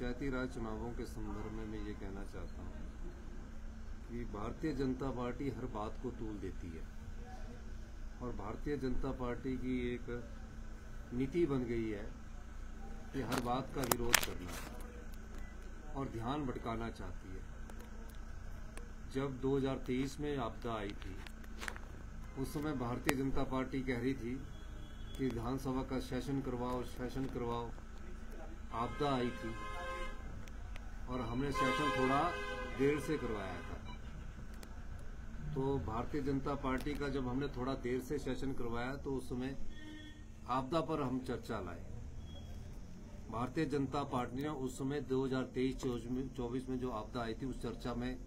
पंचायती राज चुनावों के संदर्भ में मैं ये कहना चाहता हूँ कि भारतीय जनता पार्टी हर बात को तूल देती है और भारतीय जनता पार्टी की एक नीति बन गई है कि हर बात का विरोध करना और ध्यान भटकाना चाहती है। जब 2023 में आपदा आई थी उस समय भारतीय जनता पार्टी कह रही थी कि विधानसभा का सेशन करवाओ। आपदा आई थी और हमने सेशन थोड़ा देर से करवाया था। तो भारतीय जनता पार्टी का जब हमने थोड़ा देर से सेशन करवाया तो उस समय आपदा पर हम चर्चा लाए। भारतीय जनता पार्टी ने उस समय 2023-24 में जो आपदा आई थी उस चर्चा में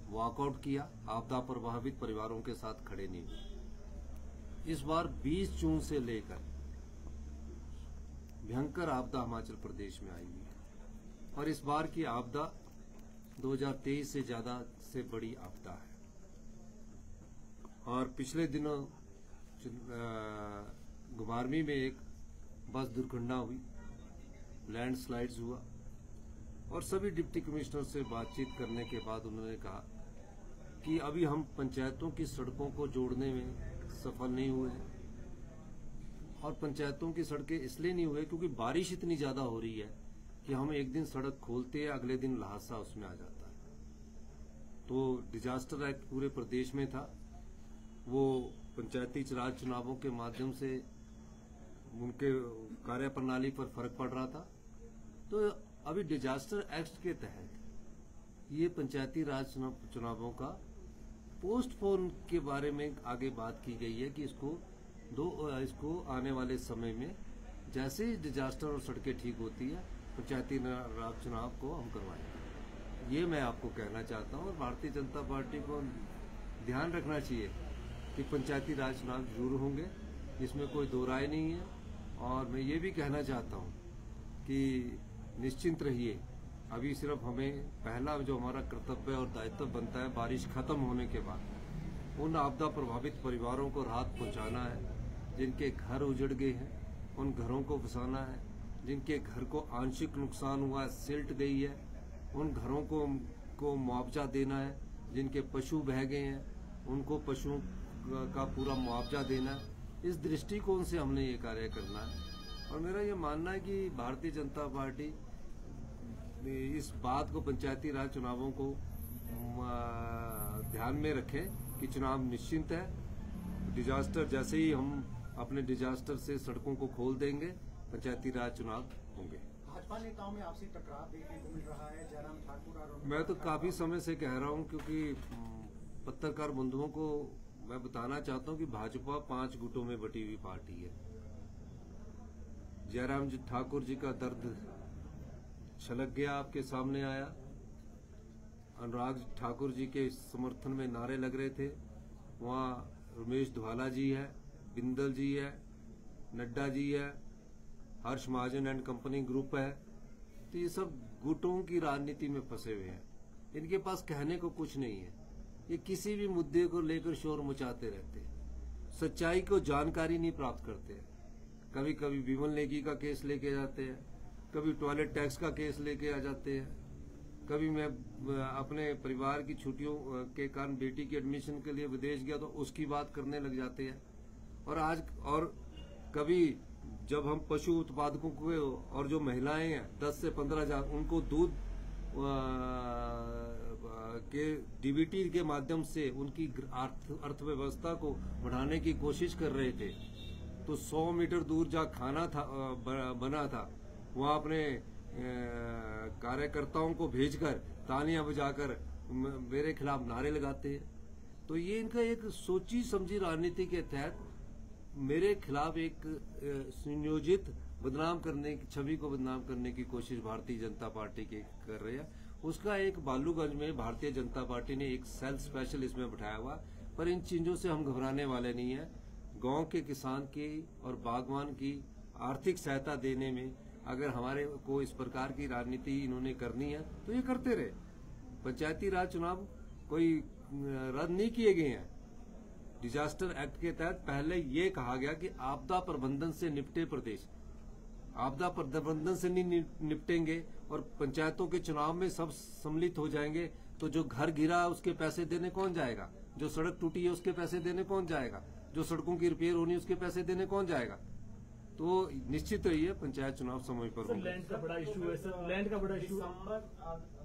वॉकआउट किया, आपदा प्रभावित परिवारों के साथ खड़े नहीं हुए। इस बार 20 जून से लेकर भयंकर आपदा हिमाचल प्रदेश में आई हुई है और इस बार की आपदा 2023 से ज्यादा से बड़ी आपदा है। और पिछले दिनों घुमारवीं में एक बस दुर्घटना हुई, लैंडस्लाइड्स हुआ और सभी डिप्टी कमिश्नर से बातचीत करने के बाद उन्होंने कहा कि अभी हम पंचायतों की सड़कों को जोड़ने में सफल नहीं हुए और पंचायतों की सड़कें इसलिए नहीं हुए क्योंकि बारिश इतनी ज्यादा हो रही है कि हम एक दिन सड़क खोलते हैं, अगले दिन लहासा उसमें आ जाता है। तो डिजास्टर एक्ट पूरे प्रदेश में था, वो पंचायती राज चुनावों के माध्यम से उनके कार्यप्रणाली पर फर्क पड़ रहा था। तो अभी डिजास्टर एक्ट के तहत ये पंचायती राज चुनावों का पोस्टपोन के बारे में आगे बात की गई है कि इसको आने वाले समय में जैसे ही डिजास्टर और सड़कें ठीक होती है पंचायती राज चुनाव को हम करवाएंगे। ये मैं आपको कहना चाहता हूँ और भारतीय जनता पार्टी को ध्यान रखना चाहिए कि पंचायती राज चुनाव जरूर होंगे, इसमें कोई दो राय नहीं है। और मैं ये भी कहना चाहता हूँ कि निश्चिंत रहिए, अभी सिर्फ हमें पहला जो हमारा कर्तव्य और दायित्व बनता है बारिश खत्म होने के बाद उन आपदा प्रभावित परिवारों को राहत पहुंचाना है, जिनके घर उजड़ गए हैं उन घरों को बसाना है, जिनके घर को आंशिक नुकसान हुआ है, सिल्ट गई है, उन घरों को मुआवजा देना है, जिनके पशु बह गए हैं उनको पशुओं का पूरा मुआवजा देना है। इस दृष्टिकोण से हमने ये कार्य करना है और मेरा ये मानना है कि भारतीय जनता पार्टी इस बात को पंचायती राज चुनावों को ध्यान में रखे कि चुनाव निश्चिंत है। डिजास्टर जैसे ही हम अपने डिजास्टर से सड़कों को खोल देंगे पंचायती राज चुनाव होंगे। भाजपा नेताओं में आपसी टकराव देखने को मिल रहा है। जयराम ठाकुर और मैं तो काफी समय से कह रहा हूँ क्योंकि पत्रकार बंधुओं को मैं बताना चाहता हूँ कि भाजपा 5 गुटों में बटी हुई पार्टी है। जयराम ठाकुर जी का दर्द छलक गया, आपके सामने आया। अनुराग ठाकुर जी के समर्थन में नारे लग रहे थे। वहाँ रमेश धवाला जी है, बिंदल जी है, नड्डा जी है, हर्ष महाजन एंड कंपनी ग्रुप है। तो ये सब गुटों की राजनीति में फंसे हुए हैं, इनके पास कहने को कुछ नहीं है। ये किसी भी मुद्दे को लेकर शोर मचाते रहते हैं, सच्चाई को जानकारी नहीं प्राप्त करते। कभी कभी विमल नेगी का केस लेके जाते हैं, कभी टॉयलेट टैक्स का केस लेके आ जाते हैं, कभी मैं अपने परिवार की छुट्टियों के कारण बेटी के एडमिशन के लिए विदेश गया तो उसकी बात करने लग जाते हैं। और कभी जब हम पशु उत्पादकों को और जो महिलाएं हैं 10 से 15 हजार उनको दूध के डीबीटी के माध्यम से उनकी अर्थव्यवस्था को बढ़ाने की कोशिश कर रहे थे, तो 100 मीटर दूर जहाँ खाना था बना था वहाँ अपने कार्यकर्ताओं को भेजकर तालियां बजाकर मेरे खिलाफ नारे लगाते हैं। तो ये इनका एक सोची समझी राजनीति के तहत मेरे खिलाफ एक सुनियोजित बदनाम करने की छवि को बदनाम करने की कोशिश भारतीय जनता पार्टी के कर रहे हैं। उसका एक बालूगंज में भारतीय जनता पार्टी ने एक सेल स्पेशल इसमें बिठाया हुआ, पर इन चीजों से हम घबराने वाले नहीं है। गांव के किसान की और बागवान की आर्थिक सहायता देने में अगर हमारे को इस प्रकार की राजनीति इन्होंने करनी है तो ये करते रहे। पंचायती राज चुनाव कोई रद्द नहीं किए गए हैं। डिजास्टर एक्ट के तहत पहले ये कहा गया कि आपदा प्रबंधन से निपटे प्रदेश। आपदा प्रबंधन से नहीं निपटेंगे और पंचायतों के चुनाव में सब सम्मिलित हो जाएंगे तो जो घर गिरा उसके पैसे देने कौन जाएगा, जो सड़क टूटी है उसके पैसे देने कौन जाएगा, जो सड़कों की रिपेयर होनी उसके पैसे देने कौन जाएगा। तो निश्चित रहिए पंचायत चुनाव समय पर होंगे। लैंड का बड़ा इशू है सर, लैंड का बड़ा इशू।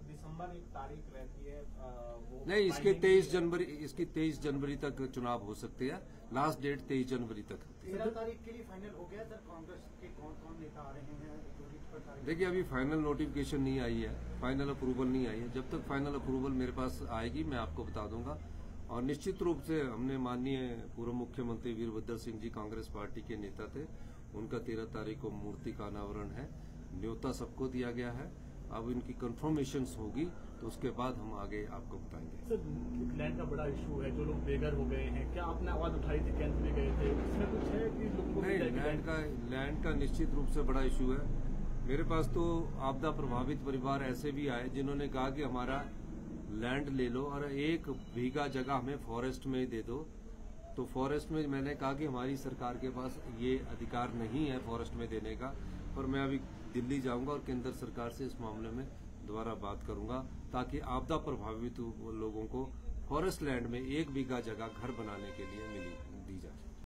दिसंबर एक तारीख रहती है वो नहीं, इसकी 23 जनवरी तक चुनाव हो सकते हैं। लास्ट डेट 23 जनवरी तक। 13 तारीख के लिए फाइनल हो गया सर। कांग्रेस के कौन कौन नेता आ रहे हैं? देखिए, अभी फाइनल नोटिफिकेशन नहीं आई है, फाइनल अप्रूवल नहीं आई है। जब तक फाइनल अप्रूवल मेरे पास आएगी मैं आपको बता दूंगा। और निश्चित रूप से हमने माननीय पूर्व मुख्यमंत्री वीरभद्र सिंह जी कांग्रेस पार्टी के नेता थे, उनका 13 तारीख को मूर्ति का अनावरण है। न्योता सबको दिया गया है। अब इनकी कंफर्मेशन होगी तो उसके बाद हम आगे आपको बताएंगे। सर, लैंड का बड़ा इशू है, जो लोग बेघर हो गए हैं, क्या आपने आवाज उठाई थी, केंद्र में गए थे, इसमें कुछ है कि लोगों को नहीं? लैंड का निश्चित रूप से बड़ा इशू है। मेरे पास तो आपदा प्रभावित परिवार ऐसे भी आए जिन्होंने कहा कि हमारा लैंड ले लो और 1 बीघा जगह हमें फॉरेस्ट में दे दो। तो फॉरेस्ट में मैंने कहा कि हमारी सरकार के पास ये अधिकार नहीं है फॉरेस्ट में देने का, पर मैं अभी दिल्ली जाऊंगा और केंद्र सरकार से इस मामले में दोबारा बात करूंगा ताकि आपदा प्रभावित लोगों को फॉरेस्ट लैंड में 1 बीघा जगह घर बनाने के लिए दी जाए।